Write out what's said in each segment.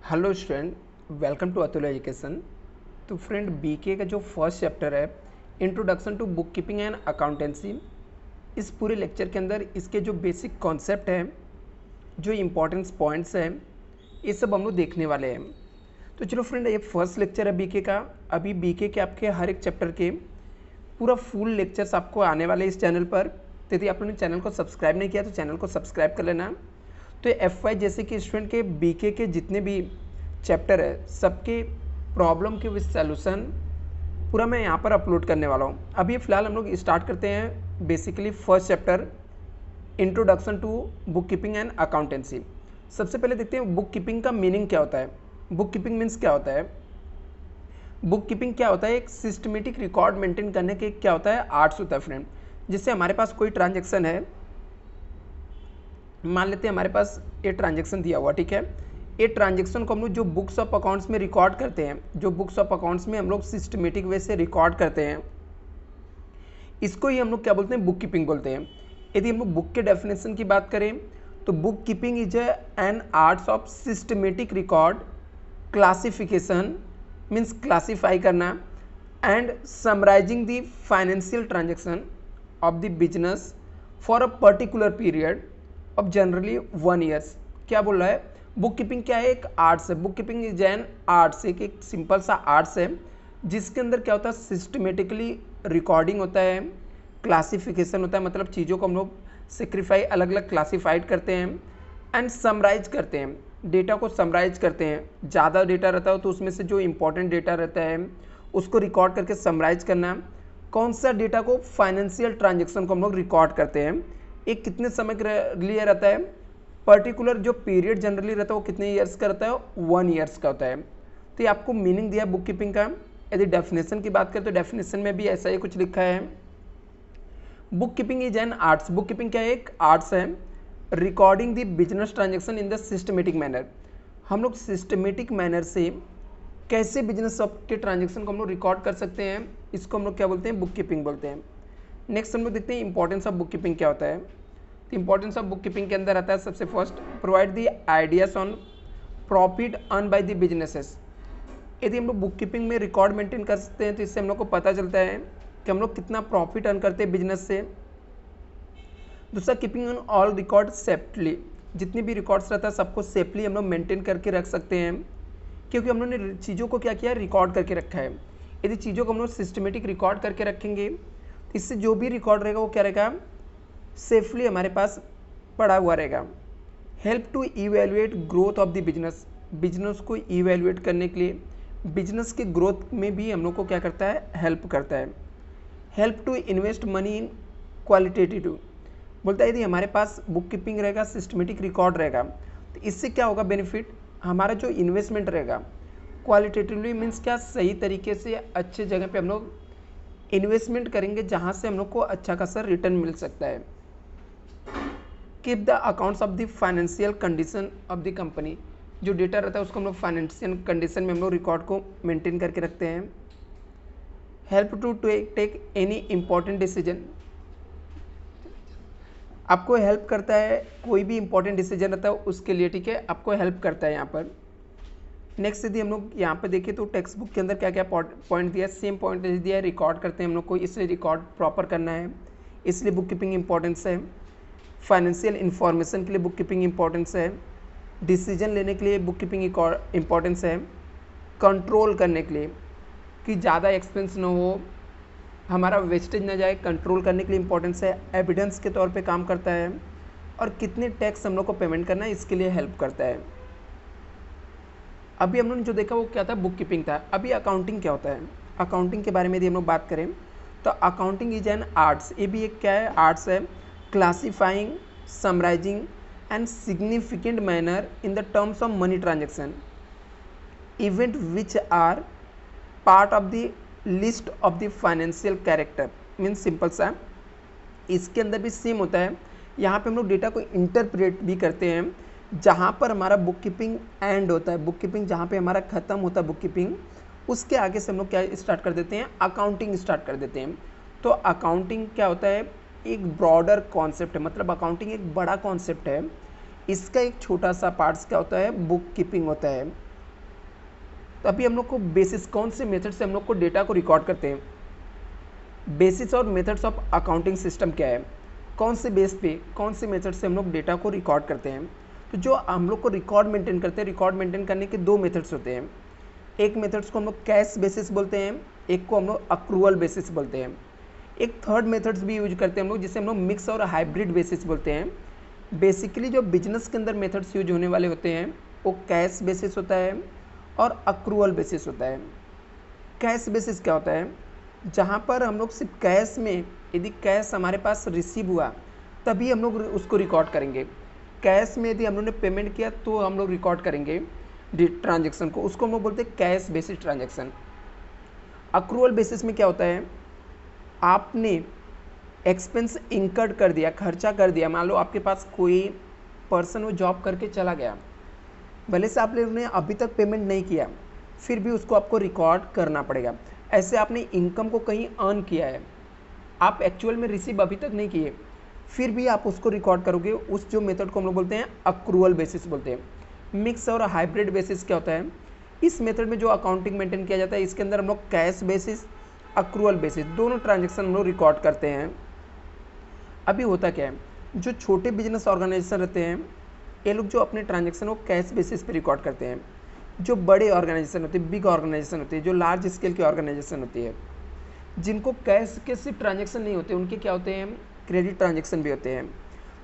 Hello student, welcome to Atul education. तो friend, BK का जो फर्स्ट चैप्टर है introduction to bookkeeping and accountancy, इस पूरे लेक्चर के अंदर इसके जो बेसिक कॉन्सेप्ट हैं, जो इम्पोर्टेंस पॉइंट्स हैं, ये सब हम लोग देखने वाले हैं। तो चलो फ्रेंड, ये फर्स्ट लेक्चर है बीके का। अभी बीके के आपके हर एक चैप्टर के पूरा फुल लेक्चर्स आपको आने वाले इस चैनल पर। तो यदि आपने चैनल को सब्सक्राइब नहीं किया तो चैनल को सब्सक्राइब कर लेना। तो एफवाई जैसे कि स्टूडेंट के बीके के जितने भी चैप्टर है, सबके प्रॉब्लम के विद सॉल्यूशन पूरा मैं यहाँ पर अपलोड करने वाला हूँ। अभी फ़िलहाल हम लोग स्टार्ट करते हैं basically first chapter introduction to bookkeeping and accountancy. सबसे पहले देखते हैं बुक कीपिंग का मीनिंग क्या होता है। बुक कीपिंग मीन्स क्या होता है? बुक कीपिंग क्या होता है? एक सिस्टमेटिक रिकॉर्ड मेंटेन करने के क्या होता है? आर्ट्स होता है फ्रेंड। जिससे हमारे पास कोई ट्रांजेक्शन है, मान लेते हैं हमारे पास ये ट्रांजेक्शन दिया हुआ, ठीक है। ये ट्रांजेक्शन को हम लोग जो बुक्स ऑफ अकाउंट्स में रिकॉर्ड करते हैं, जो बुक्स ऑफ अकाउंट्स में हम लोग सिस्टमेटिक वे से रिकॉर्ड करते हैं, इसको ही हम लोग क्या बोलते हैं? बुक कीपिंग बोलते हैं। यदि हम लोग बुक के डेफिनेशन की बात करें तो book keeping is an arts of systematic record classification, means classify करना, and summarising the financial transaction of the business for a particular period of generally 1 years. क्या बोल रहा है? बुक कीपिंग क्या है? एक आर्ट्स है। Book keeping is an arts, एक सिंपल सा आर्ट्स है जिसके अंदर क्या होता है? सिस्टमेटिकली रिकॉर्डिंग होता है, क्लासिफिकेशन होता है, मतलब चीज़ों को हम लोग सेक्रीफाई अलग अलग क्लासीफाइड करते हैं, एंड समराइज करते हैं, डेटा को समराइज करते हैं। ज़्यादा डेटा रहता है तो उसमें से जो इंपॉर्टेंट डेटा रहता है उसको रिकॉर्ड करके समराइज करना। कौन सा डेटा को? फाइनेंशियल ट्रांजेक्शन को हम लोग रिकॉर्ड करते हैं। एक कितने समय के लिए रहता है? पर्टिकुलर जो पीरियड जनरली रहता है वो कितने ईयर्स का रहता है? 1 ईयर्स का होता है। तो ये आपको मीनिंग दिया बुक कीपिंग का। यदि डेफिनेशन की बात करें तो डेफिनेशन में भी ऐसा ही कुछ लिखा है, book keeping is an arts. Book keeping क्या है? एक आर्ट्स है। Recording the business transaction in the systematic manner. हम लोग सिस्टमेटिक मैनर से कैसे बिजनेस के ट्रांजेक्शन को हम लोग रिकॉर्ड कर सकते हैं, इसको हम लोग क्या बोलते हैं? बुक कीपिंग बोलते हैं। नेक्स्ट हम लोग देखते हैं इंपॉर्टेंस ऑफ बुक कीपिंग क्या होता है। तो इंपॉर्टेंस ऑफ बुक कीपिंग के अंदर आता है सबसे first, provide the ideas on profit earn by the businesses. यदि हम लोग बुक कीपिंग में रिकॉर्ड मेंटेन कर सकते हैं तो इससे हम लोग को पता चलता है कि हम लोग कितना प्रॉफिट अर्न करते हैं बिजनेस से। दूसरा, keeping on all record safely. जितनी भी रिकॉर्ड्स रहता है सबको सेफली हम लोग मेंटेन करके रख सकते हैं, क्योंकि हम लोग ने चीज़ों को क्या किया? रिकॉर्ड करके रखा है। यदि चीज़ों को हम लोग सिस्टमेटिक रिकॉर्ड करके रखेंगे तो इससे जो भी रिकॉर्ड रहेगा वो क्या रहेगा? सेफली हमारे पास पड़ा हुआ रहेगा। Help to evaluate growth of the business. Business को इवेलुएट करने के लिए, बिजनेस के ग्रोथ में भी हम लोग को क्या करता है? हेल्प करता है। Help to invest money in qualitative. बोलता है यदि हमारे पास बुक कीपिंग रहेगा, सिस्टमेटिक रिकॉर्ड रहेगा, तो इससे क्या होगा बेनिफिट? हमारा जो इन्वेस्टमेंट रहेगा क्वालिटेटिवली, मीन्स क्या? सही तरीके से अच्छे जगह पे हम लोग इन्वेस्टमेंट करेंगे जहाँ से हम लोग को अच्छा खासा रिटर्न मिल सकता है। Keep the accounts of the financial condition of the company. जो डेटा रहता है उसको हम लोग फाइनेंशियल कंडीशन में हम लोग रिकॉर्ड को मेंटेन करके रखते हैं। Help to take any important decision. आपको हेल्प करता है, कोई भी इंपॉर्टेंट डिसीजन रहता है उसके लिए, ठीक है, आपको हेल्प करता है यहाँ पर। नेक्स्ट यदि हम लोग यहाँ पे देखें तो टेक्स्ट बुक के अंदर क्या क्या पॉइंट दिया है? सेम पॉइंट दिया है, रिकॉर्ड करते हैं हम लोग को, इसलिए रिकॉर्ड प्रॉपर करना है, इसलिए बुक कीपिंग इंपॉर्टेंस है। फाइनेंशियल इन्फॉर्मेशन के लिए बुक कीपिंग इंपॉर्टेंस है। डिसीजन लेने के लिए बुक कीपिंग इंपॉर्टेंस है। कंट्रोल करने के लिए कि ज़्यादा एक्सपेंस ना हो, हमारा वेस्टेज ना जाए, कंट्रोल करने के लिए इंपॉर्टेंस है। एविडेंस के तौर पे काम करता है। और कितने टैक्स हम लोग को पेमेंट करना है इसके लिए हेल्प करता है। अभी हम लोगों ने जो देखा वो क्या था? बुक कीपिंग था। अभी अकाउंटिंग क्या होता है? अकाउंटिंग के बारे में यदि हम लोग बात करें तो अकाउंटिंग इज एन आर्ट्स। ये भी एक क्या है? आर्ट्स है। Classifying, summarising and significant manner in the terms of money transaction event which are part of the list of the financial character. Means simple सा, इसके अंदर भी सेम होता है। यहाँ पे हम लोग डेटा को इंटरप्रेट भी करते हैं, जहाँ पर हमारा बुक कीपिंग एंड होता है। बुक कीपिंग जहाँ पे हमारा ख़त्म होता है बुक कीपिंग, उसके आगे से हम लोग क्या स्टार्ट कर देते हैं? अकाउंटिंग स्टार्ट कर देते हैं। तो अकाउंटिंग क्या होता है? एक ब्रॉडर कॉन्सेप्ट है, मतलब अकाउंटिंग एक बड़ा कॉन्सेप्ट है। इसका एक छोटा सा पार्ट्स क्या होता है? बुक कीपिंग होता है। तो अभी हम लोग को बेसिस कौन से मेथड से हम लोग को डेटा को रिकॉर्ड करते हैं, बेसिस और मेथड्स ऑफ अकाउंटिंग सिस्टम क्या है, कौन से बेस पे कौन से मेथड से हम लोग डेटा को रिकॉर्ड करते हैं। तो जो हम लोग को रिकॉर्ड मेंटेन करते हैं, रिकॉर्ड मेंटेन करने के दो मेथड्स होते हैं। एक मेथड्स को हम लोग कैश बेसिस बोलते हैं, एक को हम लोग अक्रूवल बेसिस बोलते हैं। एक थर्ड मेथड्स भी यूज करते हैं हम लोग, जिसे हम लोग मिक्स और हाइब्रिड बेसिस बोलते हैं। बेसिकली जो बिजनेस के अंदर मेथड्स यूज होने वाले होते हैं वो कैश बेसिस होता है और अक्रूवल बेसिस होता है। कैश बेसिस क्या होता है, जहाँ पर हम लोग सिर्फ कैश में, यदि कैश हमारे पास रिसीव हुआ तभी हम लोग उसको रिकॉर्ड करेंगे। कैश में यदि हम लोग ने पेमेंट किया तो हम लोग रिकॉर्ड करेंगे ट्रांजेक्शन को, उसको हम लोग बोलते हैं cash basis transaction. Accrual basis में क्या होता है, आपने एक्सपेंस इंकर्ड कर दिया, खर्चा कर दिया। मान लो आपके पास कोई पर्सन वो जॉब करके चला गया, भले से आपने अभी तक पेमेंट नहीं किया, फिर भी उसको आपको रिकॉर्ड करना पड़ेगा। ऐसे आपने इनकम को कहीं अर्न किया है, आप एक्चुअल में रिसीव अभी तक नहीं किए, फिर भी आप उसको रिकॉर्ड करोगे। उस जो मेथड को हम लोग बोलते हैं अक्रूवल बेसिस बोलते हैं। मिक्स और हाइब्रिड बेसिस क्या होता है, इस मेथड में जो अकाउंटिंग मेंटेन किया जाता है, इसके अंदर हम लोग कैश बेसिस, अक्रूवल बेसिस दोनों ट्रांजेक्शन हम लोग रिकॉर्ड करते हैं। अभी होता क्या है, जो छोटे बिजनेस ऑर्गेनाइजेशन रहते हैं, ये लोग जो अपने ट्रांजेक्शन वो कैश बेसिस पे रिकॉर्ड करते हैं। जो बड़े ऑर्गेनाइजेशन होते हैं, बिग ऑर्गेनाइजेशन होती है, जो लार्ज स्केल की ऑर्गेनाइजेशन होती है, जिनको कैश के सिर्फ ट्रांजेक्शन नहीं होते, उनके क्या होते हैं, क्रेडिट ट्रांजेक्शन भी होते हैं,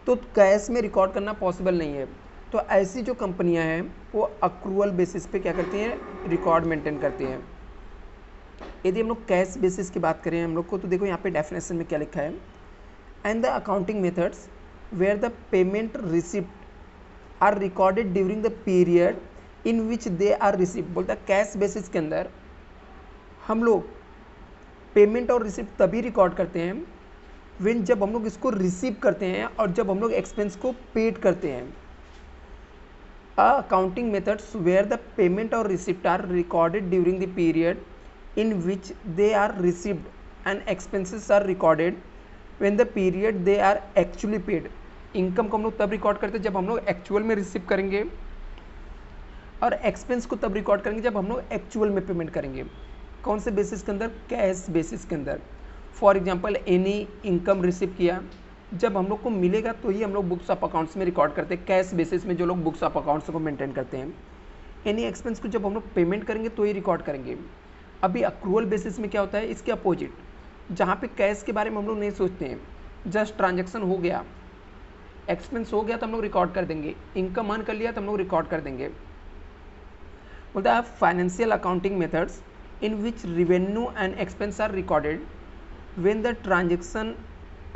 तो कैश में रिकॉर्ड करना पॉसिबल नहीं है। तो ऐसी जो कंपनियां हैं वो अक्रूवल बेसिस पे क्या करती हैं, रिकॉर्ड मेंटेन करती हैं। यदि हम लोग कैश बेसिस की बात करें हम लोग को, तो देखो यहाँ पे डेफिनेशन में क्या लिखा है, and the accounting methods where the payment receipt are recorded during the period in which they are receipt. बोलता है कैश बेसिस के अंदर हम लोग पेमेंट और रिसिप्ट तभी रिकॉर्ड करते हैं व्हेन, जब हम लोग इसको रिसीव करते हैं और जब हम लोग एक्सपेंस को पेड करते हैं। Accounting methods where the payment और receipt are recorded during the period in which they are received and expenses are recorded when the period they are actually paid. Income को हम लोग तब रिकॉर्ड करते हैं जब हम लोग एक्चुअल में रिसीव करेंगे, और एक्सपेंस को तब रिकॉर्ड करेंगे जब हम लोग एक्चुअल में पेमेंट करेंगे। कौन से बेसिस के अंदर, कैश बेसिस के अंदर। For example any income receive किया, जब हम लोग को मिलेगा तो ही हम लोग बुक्स ऑफ अकाउंट्स में रिकॉर्ड करते हैं, कैश बेसिस में जो लोग बुक्स ऑफ अकाउंट्स को मेंटेन करते हैं। एनी एक्सपेंस को जब हम लोग पेमेंट करेंगे तो ही रिकॉर्ड करेंगे। अभी अक्रूवल बेसिस में क्या होता है, इसके अपोजिट, जहाँ पे कैश के बारे में हम लोग नहीं सोचते हैं, जस्ट ट्रांजेक्शन हो गया, एक्सपेंस हो गया तो हम लोग रिकॉर्ड कर देंगे, इनकम अर्न कर लिया तो हम लोग रिकॉर्ड कर देंगे। बोलता है financial accounting methods in which revenue and expense are recorded when the transaction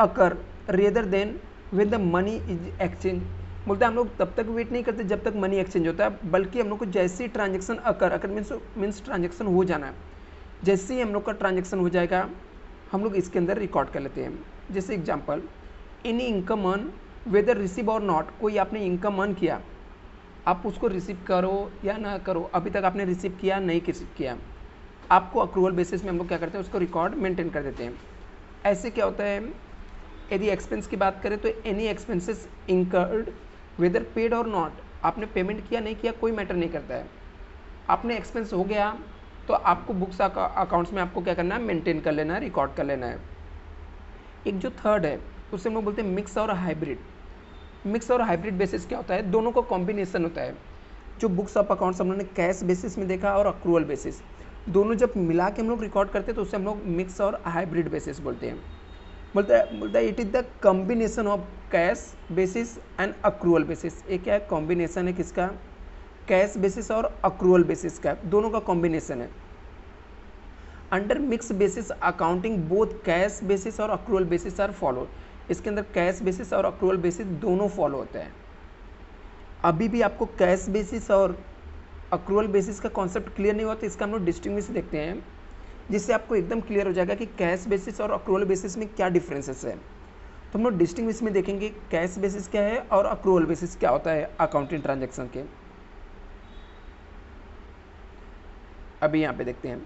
occur rather than when the money is exchange. बोलता है हम लोग तब तक वेट नहीं करते जब तक मनी एक्सचेंज होता है, बल्कि हम लोग को जैसे ही ट्रांजेक्शन अकर मीन्स ट्रांजेक्शन हो जाना है, जैसे ही हम लोग का ट्रांजेक्शन हो जाएगा हम लोग इसके अंदर रिकॉर्ड कर लेते हैं। जैसे example, any income earn whether receive or not, कोई आपने इनकम अर्न किया, आप उसको रिसीव करो या ना करो, अभी तक आपने रिसीव किया नहीं रिसीव किया, आपको अक्रूवल बेसिस में हम लोग क्या करते हैं, उसको रिकॉर्ड मेंटेन कर देते हैं। ऐसे क्या होता है, यदि एक्सपेंस की बात करें तो any expenses incurred whether paid or not, आपने पेमेंट किया नहीं किया कोई मैटर नहीं करता है, आपने एक्सपेंस हो गया तो आपको बुक्स अकाउंट्स में आपको क्या करना है, मेंटेन कर लेना है, रिकॉर्ड कर लेना है। एक जो थर्ड है उसे हम लोग बोलते हैं मिक्स और हाइब्रिड। मिक्स और हाइब्रिड बेसिस क्या होता है, दोनों का कॉम्बिनेशन होता है। जो बुक्स ऑफ अकाउंट्स हम लोगों ने कैश बेसिस में देखा और अक्रूवल बेसिस, दोनों जब मिला के हम लोग रिकॉर्ड करते हैं तो उसे हम लोग मिक्स और हाइब्रिड बेसिस बोलते हैं। बोलता है it is the combination of cash basis and accrual basis. ये क्या है, कॉम्बिनेशन है किसका, कैश बेसिस और अक्रूवल बेसिस का, दोनों का कॉम्बिनेशन है। Under mix basis accounting both cash basis और अक्रूवल बेसिस आर फॉलो। इसके अंदर कैश बेसिस और अक्रूवल बेसिस दोनों फॉलो होते हैं। अभी भी आपको कैश बेसिस और अक्रूवल बेसिस का कॉन्सेप्ट क्लियर नहीं हुआ तो इसका हम लोग डिस्टिंग्विश देखते हैं, जिससे आपको एकदम क्लियर हो जाएगा कि कैश बेसिस और अक्रूवल बेसिस में क्या डिफरेंसेस है। तो हम लोग डिस्टिंग्विश में देखेंगे कैश बेसिस क्या है और अक्रूवल बेसिस क्या होता है अकाउंटिंग ट्रांजैक्शन के। अभी यहाँ पे देखते हैं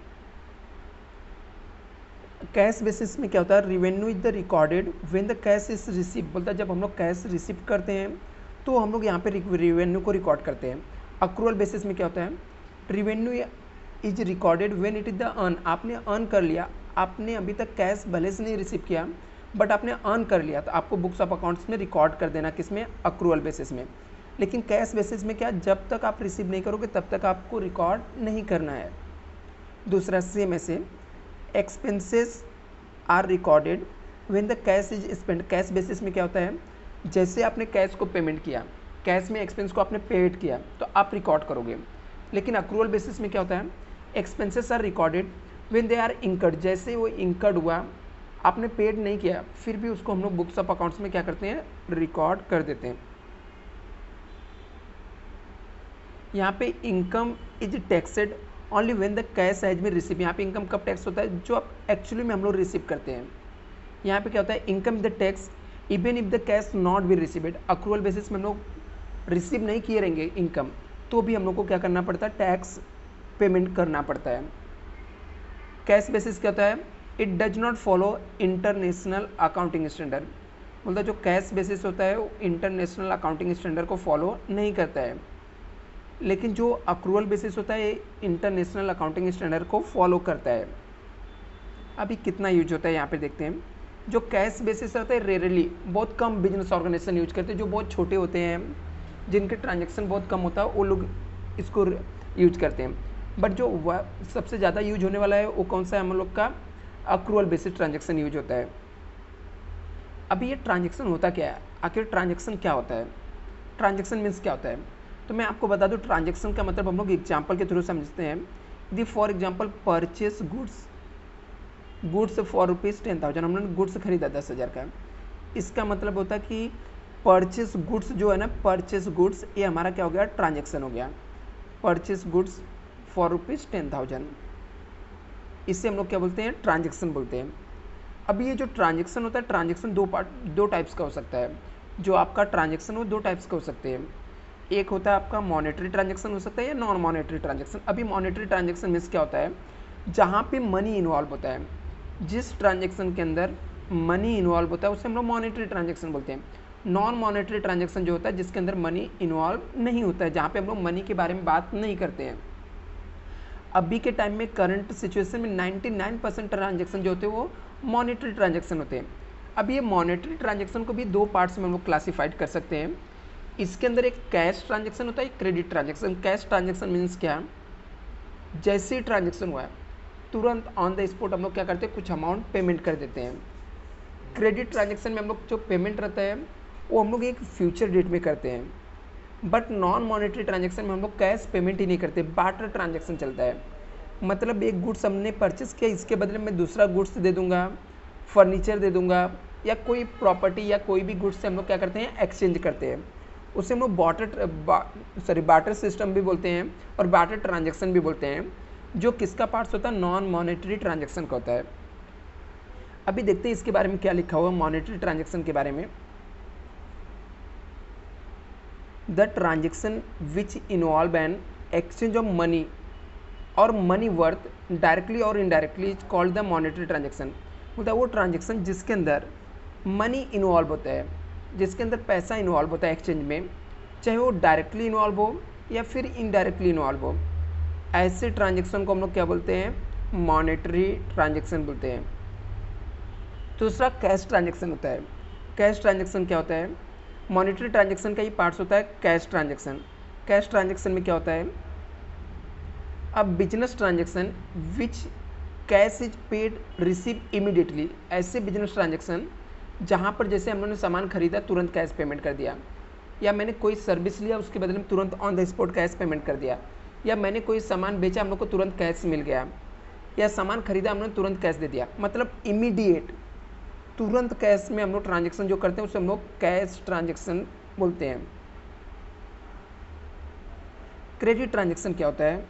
कैश बेसिस में क्या होता है, revenue is the recorded when the cash is receive. बोलता है जब हम लोग कैश रिसीव करते हैं तो हम लोग यहाँ पे रिवेन्यू को रिकॉर्ड करते हैं। अक्रूवल बेसिस में क्या होता है, revenue is recorded when it is the earn, आपने अर्न कर लिया, आपने अभी तक कैश भले से नहीं रिसीव किया बट आपने अर्न कर लिया, तो आपको बुक्स ऑफ अकाउंट्स में रिकॉर्ड कर देना, किसमें, अक्रूवल बेसिस में। लेकिन कैश बेसिस में क्या, जब तक आप रिसीव नहीं करोगे तब तक आपको रिकॉर्ड नहीं करना है। दूसरा सेम ऐसे, expenses are recorded when the cash is spend, cash basis में क्या होता है, जैसे आपने कैश को पेमेंट किया, कैश में एक्सपेंस को आपने पेड किया तो आप रिकॉर्ड करोगे। लेकिन अक्रूवल बेसिस में क्या होता है, expenses are recorded when they are incurred, जैसे वो इंकर्ड हुआ, आपने पेड नहीं किया फिर भी उसको हम लोग बुक्स ऑफ अकाउंट्स में क्या करते हैं, रिकॉर्ड कर देते हैं। यहाँ पे income is taxed only when the cash has been receive, यहाँ पे इनकम कब टैक्स होता है, जो आप एक्चुअली में हम लोग रिसीव करते हैं। यहाँ पे क्या होता है, income is the tax even if the cash not be received, accrual basis में हम लोग रिसीव नहीं किए रहेंगे इनकम तो भी हम लोग को क्या करना पड़ता है, टैक्स पेमेंट करना पड़ता है। कैश बेसिस क्या होता है, it does not follow international accounting standard, मतलब जो कैश बेसिस होता है वो इंटरनेशनल अकाउंटिंग स्टैंडर्ड को फॉलो नहीं करता है। लेकिन जो अक्रूवल बेसिस होता है इंटरनेशनल अकाउंटिंग स्टैंडर्ड को फॉलो करता है। अभी कितना यूज होता है यहाँ पे देखते हैं। जो कैश बेसिस होता है रेयरली, बहुत कम बिजनेस ऑर्गेनाइजेशन यूज करते हैं, जो बहुत छोटे होते हैं, जिनके ट्रांजेक्शन बहुत कम होता है, वो लोग इसको यूज करते हैं। बट जो सबसे ज़्यादा यूज होने वाला है वो कौन सा है, हम लोग का अक्रूवल बेसिस ट्रांजेक्शन यूज होता है। अभी ये ट्रांजेक्शन होता क्या है, आखिर ट्रांजेक्शन क्या होता है, ट्रांजेक्शन मीन्स क्या होता है, तो मैं आपको बता दूं ट्रांजेक्शन का मतलब हम लोग एग्जाम्पल के थ्रू समझते हैं। यदि for example purchase goods for ₹10,000, हमने गुड्स खरीदा 10,000 का, इसका मतलब होता है कि परचेस गुड्स जो है ना, परचेस गुड्स ये हमारा क्या हो गया, ट्रांजेक्शन हो गया, परचेस गुड्स फॉर ₹10,000, इससे हम लोग क्या बोलते हैं, ट्रांजेक्शन बोलते हैं। अब ये जो ट्रांजेक्शन होता है, ट्रांजेक्शन दो टाइप्स का हो सकता है। जो आपका ट्रांजेक्शन हो दो टाइप्स का हो सकते हैं, एक होता है आपका मॉनेटरी ट्रांजेक्शन हो सकता है या नॉन मॉनेटरी ट्रांजेक्शन। अभी मॉनेटरी ट्रांजेक्शन मीन्स क्या होता है, जहाँ पे मनी इन्वॉल्व होता है, जिस ट्रांजेक्शन के अंदर मनी इन्वॉल्व होता है उसे हम लोग मॉनेटरी ट्रांजेक्शन बोलते हैं। नॉन मॉनेटरी ट्रांजेक्शन जो होता है जिसके अंदर मनी इन्वॉल्व नहीं होता है, जहाँ पे हम लोग मनी के बारे में बात नहीं करते हैं। अभी के टाइम में करंट सिचुएशन में 99% ट्रांजेक्शन जो होते हैं वो मॉनेटरी ट्रांजेक्शन होते हैं। अब ये मॉनेटरी ट्रांजेक्शन को भी दो पार्ट्स में हम लोग क्लासीफाइड कर सकते हैं। इसके अंदर एक कैश ट्रांजेक्शन होता है, एक credit transaction. Cash transaction means क्या, जैसे ही ट्रांजेक्शन हुआ है तुरंत ऑन द स्पॉट हम लोग क्या करते हैं, कुछ अमाउंट पेमेंट कर देते हैं। क्रेडिट ट्रांजेक्शन में हम लोग जो पेमेंट रहता है वो हम लोग एक फ्यूचर डेट में करते हैं। बट नॉन मॉनेटरी ट्रांजेक्शन में हम लोग कैश पेमेंट ही नहीं करते, बार्टर ट्रांजेक्शन चलता है। मतलब एक गुड्स हमने परचेस किया, इसके बदले में दूसरा गुड्स दे दूंगा, फर्नीचर दे दूंगा, या कोई प्रॉपर्टी या कोई भी गुड्स से हम लोग क्या करते हैं, एक्सचेंज करते हैं। उसे हम लोग बार्टर सिस्टम भी बोलते हैं और बार्टर ट्रांजेक्शन भी बोलते हैं, जो किसका पार्ट्स होता है, नॉन मॉनेटरी ट्रांजेक्शन का होता है। अभी देखते हैं इसके बारे में क्या लिखा हुआ है मॉनेटरी ट्रांजेक्शन के बारे में। The transaction which involve an exchange of money और मनी वर्थ डायरेक्टली और indirectly is called the monetary transaction. मतलब वो ट्रांजेक्शन जिसके अंदर मनी इन्वॉल्व होता है, जिसके अंदर पैसा इन्वॉल्व होता है एक्सचेंज में, चाहे वो डायरेक्टली इन्वॉल्व हो या फिर इनडायरेक्टली इन्वॉल्व हो, ऐसे ट्रांजेक्शन को हम लोग क्या बोलते हैं, मॉनेटरी ट्रांजेक्शन बोलते हैं। दूसरा कैश ट्रांजेक्शन होता है। कैश ट्रांजेक्शन क्या होता है, मॉनेटरी ट्रांजेक्शन का ही पार्ट्स होता है कैश ट्रांजेक्शन। कैश ट्रांजेक्शन में क्या होता है, अब business transaction which cash is paid receive immediately, ऐसे बिजनेस ट्रांजेक्शन जहाँ पर जैसे हम लोगों ने सामान खरीदा तुरंत कैश पेमेंट कर दिया, या मैंने कोई सर्विस लिया उसके बदले में तुरंत on the spot cash payment कर दिया, या मैंने कोई सामान बेचा हम लोग को तुरंत कैश मिल गया, या सामान खरीदा हमने तुरंत कैश दे दिया, मतलब इमीडिएट तुरंत कैश में हम लोग ट्रांजेक्शन जो करते हैं उसे हम लोग कैश ट्रांजेक्शन बोलते हैं। क्रेडिट ट्रांजेक्शन क्या होता है,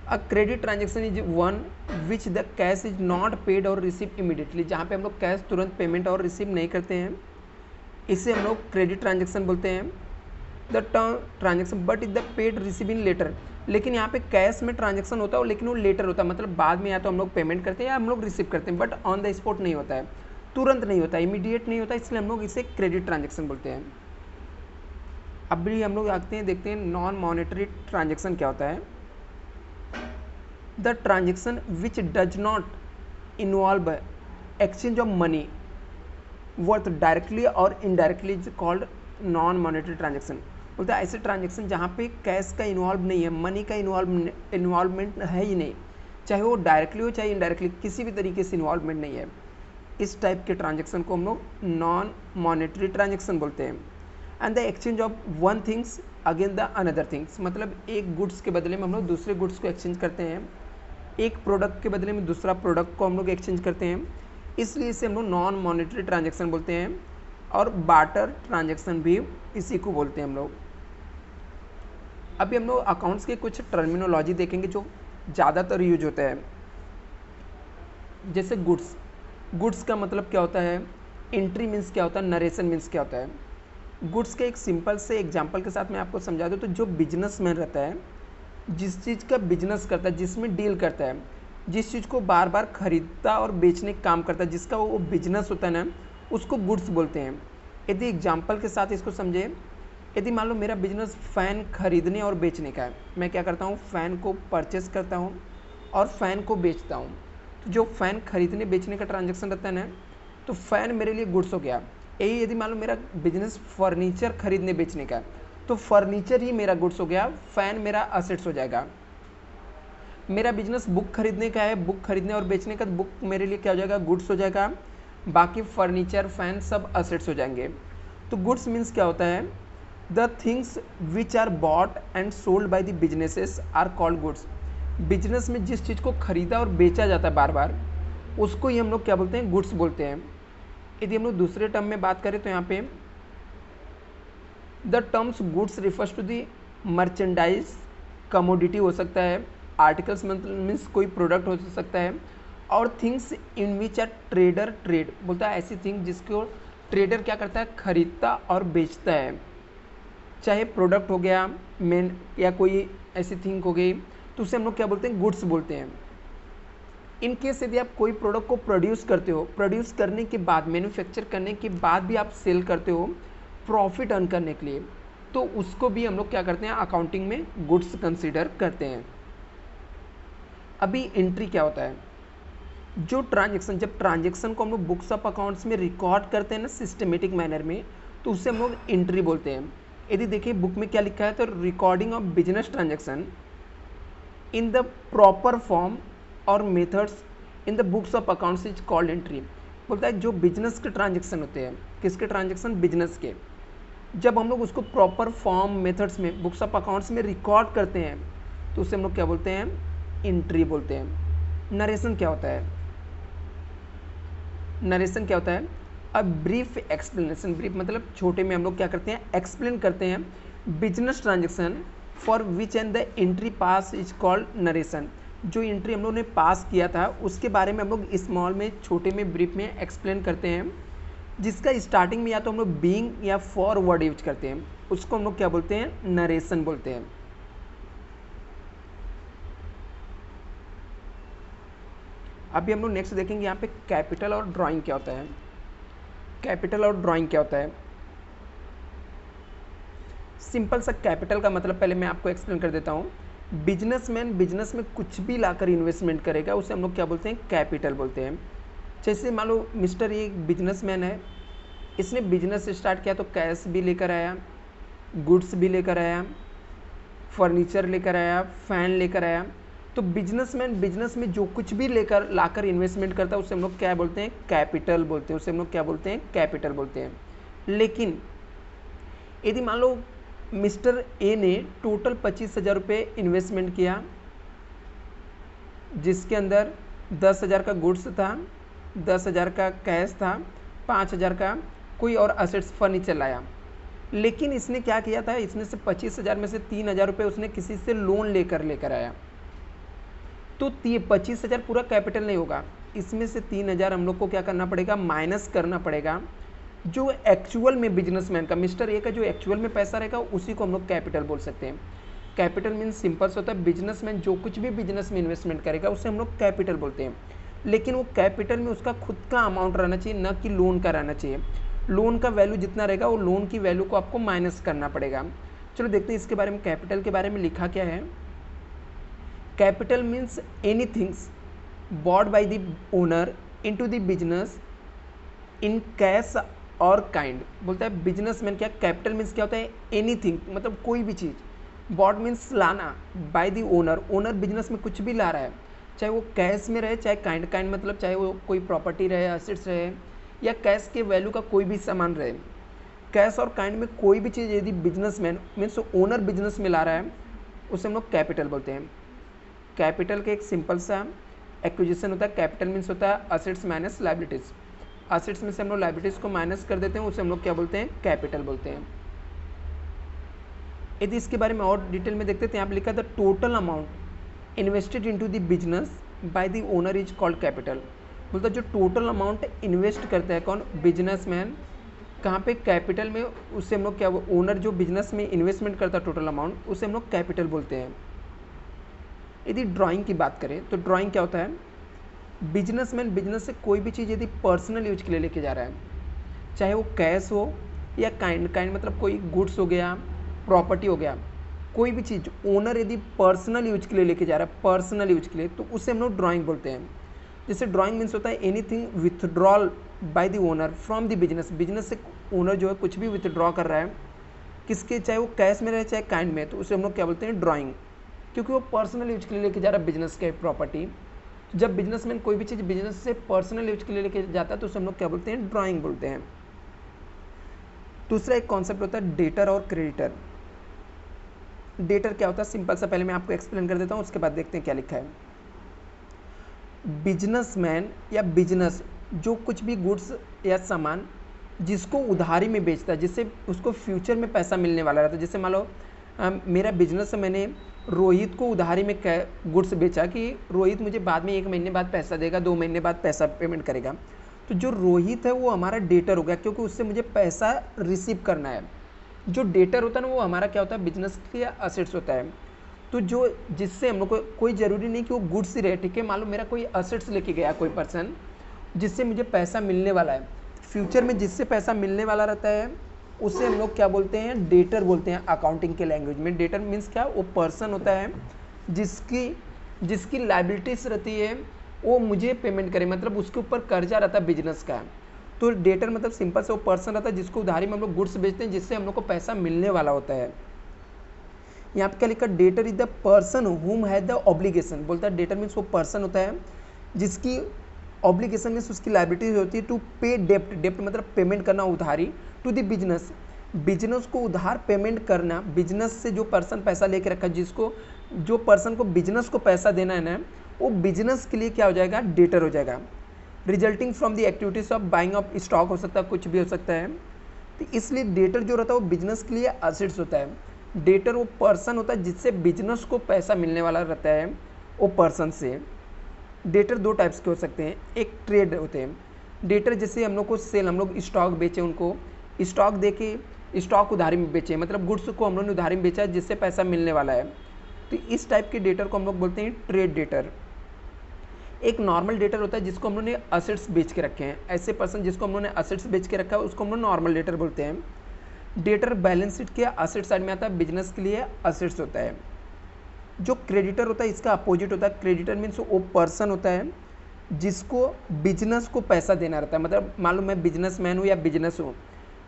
a credit transaction is one which the cash is not paid और रिसीव इमीडिएटली, जहाँ पे हम लोग कैश तुरंत पेमेंट और रिसीव नहीं करते हैं, इसे हम लोग क्रेडिट ट्रांजेक्शन बोलते हैं। The term transaction but is the paid receive in later, लेकिन यहाँ पे कैश में ट्रांजेक्शन होता है लेकिन वो लेटर होता है, मतलब बाद में या तो हम लोग पेमेंट करते हैं या हम लोग रिसीव करते हैं, बट ऑन द स्पॉट नहीं होता है, तुरंत नहीं होता है, इमीडिएट नहीं होता है, इसलिए हम लोग इसे क्रेडिट ट्रांजेक्शन बोलते हैं। अब भी हम लोग आते हैं देखते हैं नॉन मॉनेटरी ट्रांजेक्शन क्या होता है। The transaction which does not involve exchange of money worth directly और indirectly is called non monetary transaction. बोलते हैं ऐसे ट्रांजेक्शन जहाँ पे कैश का इन्वॉल्व नहीं है, मनी का इन्वॉल्वमेंट है ही नहीं, चाहे वो डायरेक्टली हो चाहे इनडायरेक्टली, किसी भी तरीके से इन्वॉल्वमेंट नहीं है, इस टाइप के ट्रांजेक्शन को हम लोग नॉन मॉनेटरी ट्रांजेक्शन बोलते हैं। And the exchange of one things again the another things, मतलब एक गुड्स के बदले में हम लोग दूसरे गुड्स को एक्सचेंज करते हैं, एक प्रोडक्ट के बदले में दूसरा प्रोडक्ट को हम लोग एक्सचेंज करते हैं, इसलिए इसे हम लोग नॉन मॉनेटरी ट्रांजेक्शन बोलते हैं। और बार्टर ट्रांजेक्शन भी इसी को बोलते हैं हम लोग। अभी हम लोग अकाउंट्स के कुछ टर्मिनोलॉजी देखेंगे जो ज़्यादातर यूज होता है। जैसे गुड्स, गुड्स का मतलब क्या होता है, एंट्री मीन्स क्या होता है, नरेशन मीन्स क्या होता है। गुड्स के एक सिंपल से एग्जांपल के साथ मैं आपको समझा दूँ तो जो बिजनेसमैन रहता है, जिस चीज़ का बिजनेस करता है, जिसमें डील करता है, जिस चीज़ को बार बार खरीदता और बेचने का काम करता है, जिसका वो बिजनेस होता है ना, उसको गुड्स बोलते हैं। यदि एग्जांपल के साथ इसको समझे, यदि मान लो मेरा बिजनेस फ़ैन खरीदने और बेचने का है, मैं क्या करता हूँ, फ़ैन को परचेस करता हूँ और फ़ैन को बेचता हूँ। तो जो फ़ैन खरीदने बेचने का ट्रांजेक्शन रहता है ना, तो फ़ैन मेरे लिए गुड्स हो गया। यही यदि मान लो मेरा बिजनेस फर्नीचर खरीदने बेचने का है, तो फर्नीचर ही मेरा गुड्स हो गया, फ़ैन मेरा असेट्स हो जाएगा। मेरा बिजनेस बुक खरीदने का है, बुक खरीदने और बेचने का, तो बुक मेरे लिए क्या हो जाएगा, गुड्स हो जाएगा, बाकी फर्नीचर फैन सब असेट्स हो जाएंगे। तो गुड्स मीन्स क्या होता है, the things which are bought and sold by the businesses are called goods. Business में जिस चीज़ को खरीदा और बेचा जाता है बार बार, उसको ही हम लोग क्या बोलते हैं, गुड्स बोलते हैं। यदि हम लोग दूसरे टर्म में बात करें तो यहाँ पे the terms goods refers to the merchandise, commodity हो सकता है, आर्टिकल्स मीन्स कोई प्रोडक्ट हो सकता है, और things in which a trader trade, बोलता है ऐसी थिंग जिसको ट्रेडर क्या करता है, खरीदता और बेचता है, चाहे प्रोडक्ट हो गया मेन या कोई ऐसी थिंग हो गई, तो उसे हम लोग क्या बोलते हैं, गुड्स बोलते हैं। इन केस यदि आप कोई प्रोडक्ट को प्रोड्यूस करते हो, प्रोड्यूस करने के बाद, मैन्युफैक्चर करने के बाद भी आप सेल करते हो प्रॉफिट अर्न करने के लिए, तो उसको भी हम लोग क्या करते हैं, अकाउंटिंग में गुड्स कंसीडर करते हैं। अभी एंट्री क्या होता है, जो ट्रांजेक्शन, जब ट्रांजेक्शन को हम लोग बुक्स ऑफ अकाउंट्स में रिकॉर्ड करते हैं ना सिस्टमेटिक मैनर में, तो उससे हम लोग एंट्री बोलते हैं। यदि देखिए बुक में क्या लिखा है, तो recording of business transaction in the proper form और methods in the books of accounts is called entry. बोलता है जो बिजनेस के ट्रांजेक्शन होते हैं, किसके ट्रांजेक्शन, बिजनेस के, जब हम लोग उसको प्रॉपर फॉर्म मेथड्स में बुक्स ऑफ अकाउंट्स में रिकॉर्ड करते हैं, तो उसे हम लोग क्या बोलते हैं, एंट्री बोलते हैं। नरेशन क्या होता है, नरेशन क्या होता है, अ ब्रीफ एक्सप्लेनेशन, ब्रीफ मतलब छोटे में हम लोग क्या करते हैं, एक्सप्लेन करते हैं business transaction for which and the entry pass is called narration. जो एंट्री हम लोग ने पास किया था उसके बारे में हम लोग स्मॉल में, छोटे में, ब्रीफ में एक्सप्लेन करते हैं, जिसका स्टार्टिंग में या तो हम लोग बीइंग या फॉर वर्ड यूज करते हैं, उसको हम लोग क्या बोलते हैं, नरेशन बोलते हैं। अभी हम लोग नेक्स्ट देखेंगे यहाँ पे कैपिटल और ड्राइंग क्या होता है। कैपिटल और ड्राइंग क्या होता है, सिंपल सा कैपिटल का मतलब पहले मैं आपको एक्सप्लेन कर देता हूँ। बिजनेसमैन बिजनेस में कुछ भी लाकर इन्वेस्टमेंट करेगा, उसे हम लोग क्या बोलते हैं, कैपिटल बोलते हैं। जैसे मान लो मिस्टर ये बिजनेसमैन है, इसने बिजनेस स्टार्ट किया तो कैश भी लेकर आया, गुड्स भी लेकर आया, फर्नीचर लेकर आया, फैन लेकर आया। तो बिजनेसमैन बिजनेस में जो कुछ भी लेकर लाकर इन्वेस्टमेंट करता है उसे हम लोग क्या बोलते हैं, कैपिटल बोलते हैं, उसे हम लोग क्या बोलते हैं, कैपिटल बोलते हैं। लेकिन यदि मान लो मिस्टर ए ने टोटल 25,000 रुपये इन्वेस्टमेंट किया, जिसके अंदर 10,000 का गुड्स था, 10,000 का कैश था, 5,000 का कोई और असेट्स फर्नीचर लाया, लेकिन इसने क्या किया था, इसने से 25,000 में से 3,000 रुपये उसने किसी से लोन लेकर आया, तो 25,000 पूरा कैपिटल नहीं होगा, इसमें से 3,000 हम लोग को क्या करना पड़ेगा, माइनस करना पड़ेगा। जो एक्चुअल में बिजनेसमैन का, मिस्टर ए का जो एक्चुअल में पैसा रहेगा उसी को हम लोग कैपिटल बोल सकते हैं। कैपिटल मीन्स सिंपल से होता है बिजनेसमैन जो कुछ भी बिजनेस में इन्वेस्टमेंट करेगा उसे हम लोग कैपिटल बोलते हैं। लेकिन वो कैपिटल में उसका खुद का अमाउंट रहना चाहिए, न कि लोन का रहना चाहिए। लोन का वैल्यू जितना रहेगा वो लोन की वैल्यू को आपको माइनस करना पड़ेगा। चलो देखते हैं इसके बारे में, कैपिटल के बारे में लिखा क्या है। Capital means any things bought by the owner into the business in cash or kind. बोलता है बिजनेसमैन क्या, कैपिटल मीन्स क्या होता है, एनीथिंग मतलब कोई भी चीज़, बॉट मीन्स लाना, by the owner, owner business में कुछ भी ला रहा है, चाहे वो कैश में रहे चाहे काइंड, काइंड मतलब चाहे वो कोई प्रॉपर्टी रहे, एसेट्स रहे, या कैश के वैल्यू का कोई भी सामान रहे। कैश और काइंड में कोई भी चीज़ यदि बिजनेसमैन मीन्स ओनर बिजनेस में ला रहा है उसे हम लोग कैपिटल बोलते हैं। कैपिटल का एक सिंपल सा एक्विजिशन होता है। कैपिटल मीन्स होता है असेट्स माइनस लायबिलिटीज़। असेट्स में से हम लोग लायबिलिटीज़ को माइनस कर देते हैं, उसे हम लोग क्या बोलते हैं, कैपिटल बोलते हैं। यदि इसके बारे में और डिटेल में देखते हैं तो यहाँ पर लिखा था total amount invested into the business by the owner is called capital. बोलता जो टोटल अमाउंट इन्वेस्ट करता है कौन, बिजनेसमैन, कहाँ पे, कैपिटल में, उससे हम लोग क्या, ओनर जो बिजनेस में इन्वेस्टमेंट करता है टोटल अमाउंट, उसे हम लोग कैपिटल बोलते हैं। यदि ड्राइंग की बात करें तो ड्राइंग क्या होता है, बिजनेसमैन बिजनेस से कोई भी चीज़ यदि पर्सनल यूज के लिए लेके जा रहा है, चाहे वो कैश हो या काइंड, काइंड मतलब कोई गुड्स हो गया, प्रॉपर्टी हो गया, कोई भी चीज़ ओनर यदि पर्सनल यूज के लिए लेके जा रहा है, पर्सनल यूज के लिए, तो उसे हम लोग ड्राइंग बोलते हैं। जैसे ड्राइंग मीन्स होता है anything withdrawal by the owner from the business, business से ओनर जो है कुछ भी विथड्रॉ कर रहा है किसके, चाहे वो कैश में रहे चाहे काइंड में, तो उसे हम लोग क्या बोलते हैं, ड्राइंग, क्योंकि वो पर्सनल यूज के लिए लेके जा रहा है बिजनेस के प्रॉपर्टी। जब बिजनेसमैन कोई भी चीज़ बिजनेस से पर्सनल यूज के लिए लेके जाता है तो उसे हम लोग क्या बोलते हैं, ड्राइंग बोलते हैं। दूसरा एक कॉन्सेप्ट होता है डेटर और क्रेडिटर। डेटर क्या होता है, सिंपल सा पहले मैं आपको एक्सप्लेन कर देता हूँ, उसके बाद देखते हैं क्या लिखा है। बिजनेसमैन या बिजनेस जो कुछ भी गुड्स या सामान जिसको उधारी में बेचता है, जिससे उसको फ्यूचर में पैसा मिलने वाला रहता है। जैसे मान लो मेरा बिजनेस है, मैंने रोहित को उधारी में गुड्स बेचा कि रोहित मुझे बाद में 1 महीने बाद पैसा देगा, 2 महीने बाद पैसा पेमेंट करेगा, तो जो रोहित है वो हमारा डेटर हो गया, क्योंकि उससे मुझे पैसा रिसीव करना है। जो डेटर होता है ना वो हमारा क्या होता है, बिजनेस के लिए असेट्स होता है। तो जो जिससे हम लोग को कोई ज़रूरी नहीं कि वो गुड्स ही रहे, ठीक है, मान लो मेरा कोई असेट्स लेके गया कोई पर्सन जिससे मुझे पैसा मिलने वाला है, फ्यूचर में जिससे पैसा मिलने वाला रहता है उसे हम लोग क्या बोलते हैं, डेटर बोलते हैं अकाउंटिंग के लैंग्वेज में। डेटर मीन्स क्या, वो पर्सन होता है जिसकी लायबिलिटीज रहती है वो मुझे पेमेंट करे, मतलब उसके ऊपर कर्जा रहता है बिजनेस का। तो डेटर मतलब सिंपल से वो पर्सन रहता है जिसको उधारी में हम लोग गुड्स बेचते हैं, जिससे हम लोग को पैसा मिलने वाला होता है। यहाँ पे क्या लिखा, debtor is the person whom has the obligation. बोलता है डेटर मीन्स वो पर्सन होता है जिसकी ऑब्लिगेशन मीन्स उसकी लायबिलिटी होती है टू पे डेप्ट, डेप्ट मतलब पेमेंट करना, उधारी, टू द बिजनेस, बिजनेस को उधार पेमेंट करना। बिजनेस से जो पर्सन पैसा लेके रखा है, जिसको जो पर्सन को बिजनेस को पैसा देना है ना, वो बिजनेस के लिए क्या हो जाएगा, डेटर हो जाएगा। Resulting from the activities of buying of stock हो सकता है, कुछ भी हो सकता है। तो इसलिए डेटर जो रहता है वो बिजनेस के लिए असेट्स होता है। डेटर वो पर्सन होता है जिससे बिजनेस को पैसा मिलने वाला रहता है, वो पर्सन से। डेटर 2 टाइप्स के हो सकते हैं, एक ट्रेड होते हैं डेटर, जैसे हम लोग को सेल, हम लोग स्टॉक बेचे, उनको स्टॉक दे के स्टॉक उधारी में बेचे, मतलब गुड्स को हम लोग ने उधारी में बेचा जिससे पैसा मिलने वाला है। तो इस टाइप के डेटर को हम लोग बोलते हैं ट्रेड डेटर। एक नॉर्मल डेटर होता है जिसको हम लोग ने असेट्स बेच के रखे हैं, ऐसे पर्सन जिसको हम लोग ने असेट्स बेच के रखा है उसको हम लोग नॉर्मल डेटर बोलते हैं। डेटर बैलेंस शीट के असेट साइड में आता है, बिजनेस के लिए असेट्स होता है। जो क्रेडिटर होता है इसका अपोजिट होता है। क्रेडिटर मीन्स वो पर्सन होता है जिसको बिजनेस को पैसा देना रहता है। मतलब मान लो मैं बिजनेसमैन हूँ या बिजनेस हूँ,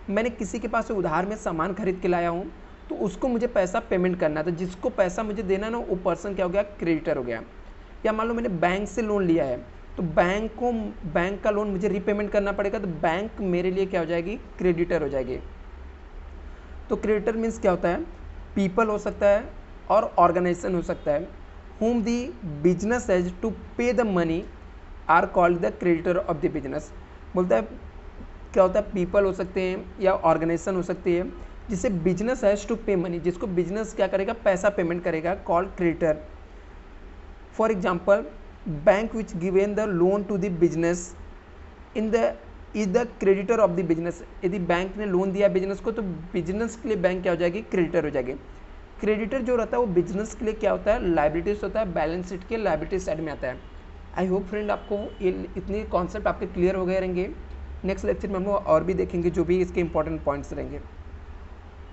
मैंने किसी के पास से उधार में सामान खरीद के लाया हूँ, तो उसको मुझे पैसा पेमेंट करना है, तो जिसको पैसा मुझे देना ना वो पर्सन क्या हो गया, क्रेडिटर हो गया। या मान लो मैंने बैंक से लोन लिया है, तो बैंक का लोन मुझे रीपेमेंट करना पड़ेगा, तो बैंक मेरे लिए क्या हो जाएगी, क्रेडिटर हो जाएगी। तो क्रेडिटर मीन्स क्या होता है, पीपल हो सकता है और ऑर्गेनाइजेशन हो सकता है, whom the business has to pay the money are called the creditor of the business। बोलता है क्या होता है, पीपल हो सकते हैं या ऑर्गेनाइजेशन हो सकती है जिसे business has to pay money, जिसको बिजनेस क्या करेगा, पैसा पेमेंट करेगा, called creditor. For example bank which given the loan to the business is the creditor of the business. यदि बैंक ने लोन दिया बिजनेस को तो बिजनेस के लिए बैंक क्या हो जाएगी, क्रेडिटर हो जाएगी। क्रेडिटर जो रहता है वो बिजनेस के लिए क्या होता है, लायबिलिटीज होता है, बैलेंस शीट के लायबिलिटीज साइड में आता है। आई होप फ्रेंड आपको ये इतने कॉन्सेप्ट आपके क्लियर हो गए रहेंगे। नेक्स्ट लेक्चर में हम लोग और भी देखेंगे जो भी इसके इंपॉर्टेंट पॉइंट्स रहेंगे।